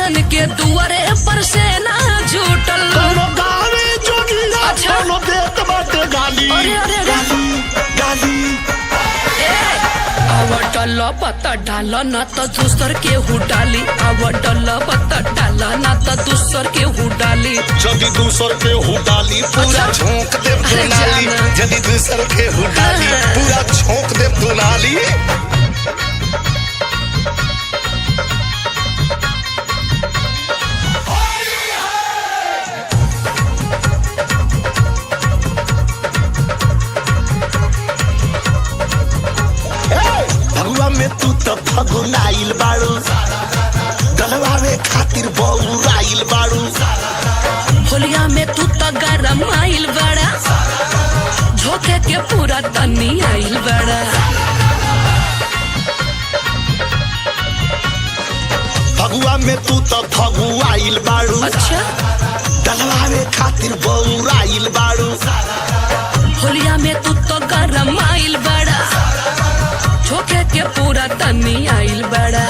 भगतन के दुआरे पर से ना झूठल। गावे जोगिया अच्छा। देत बाटे गाली। अरे गाली गाली। आवटल पत्ता डाला ना तो दूसर के हु डाली। आवटल पत्ता डाला ना तो दूसर के हु डाली। जदि दूसर के हु डाली पूरा अच्छा। झोंक देव अरे दुनाली। जाना। जदि दूसर के हु डाली पूरा झोंक देव दुनाली। भगवा में तू तो फगुनाइल बाड़ू। गलवावे खातिर बौराइल बाड़ू। होलिया में तू तो गरम आइल बड़ा। झोंके के पूरा तनी आइल बड़ा। भगवा में तू तो फगुआइल बाड़ू। अच्छा। गलवावे खातिर बौराइल बाड़ू। होलिया में तू तो गरम आइल बड़ा। झोंके के पूरा तनी आइल बड़ा।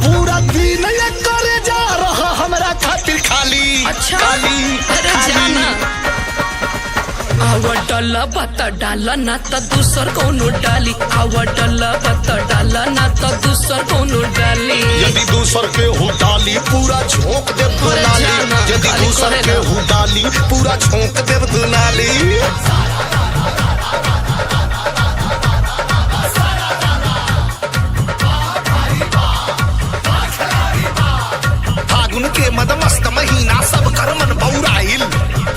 पूरा दिन ये करे जा रहा हमरा खातिर खाली। अच्छा। खाली अरे जाना। आवटल पत्ता डाला ना तो दूसर कोनो डाली। आवटल पत्ता डाला ना तो दूसर कोनो डाली। यदि दूसर के हु डाली पूरा झोंक देव अरे दुनाली। जाना, यदि खाली दूसर करे के ना। हु डाली पूरा झोंक देव दुनाली। फागुन के मदमस्त महीना सब कर मन बौराइल।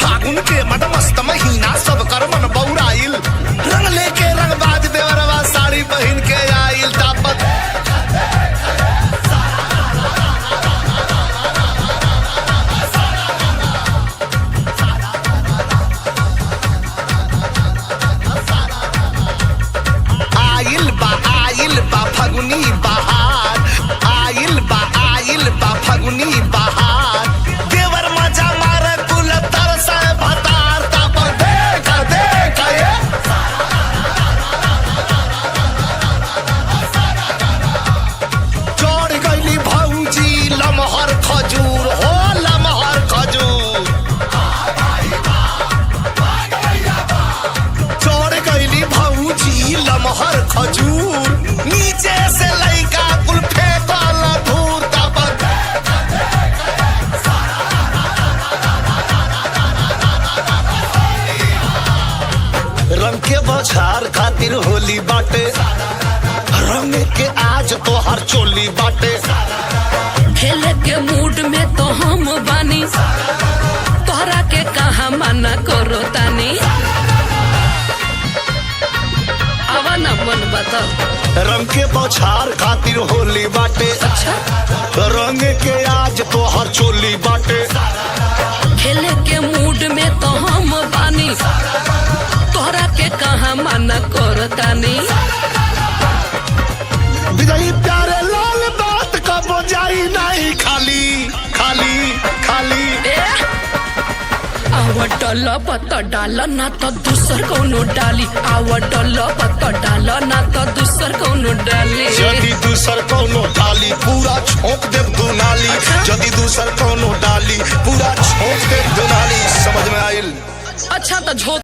फागुन के मदमस्त महीना सब कर मन बौराइल। रंग लेके रंगबाज देवरवा साड़ी पहन के आइल। तापत आइल बा फगुनी बहार। आइल बा फगुनी बहार। देवर मजा मारे कुल तरसा भतार। तापत देख ये चढ़ गईली भौजी लमहर खजूर। हो लमहर खजूर। चढ़ गईली भौजी लमहर खजूर। नीचे से लइका कुल फेंकल धूर। तापत रंग के बौछार खातिर होली बाटे। रंग के आज तो हर चोली बाटे। खेले के मूड में तो हम बानी। तोहरा के कहा मना करो तानी। आवा ना मन बता। रंग के बौछार खातिर होली बाटे। अच्छा। रंग के आज तो हर चोली बाटे। खेले के मूड में तो हम बानी। तोहरा के कहा मना करो तानी। विजयी प्यारे लाल बात का बोझाई नहीं खाली। खाली खाली। आवटल पत्ता डाला ना तो दूसर कोनो डाली। आवटल पत्ता डाला ना तो दूसर कोनो डाली। यदि दूसर कोनो डाली पूरा झोंक देव दुनाली। यदि दूसर कोनो डाली पूरा झोंक देव दुनाली। समझ में आइल। अच्छा तो झोंक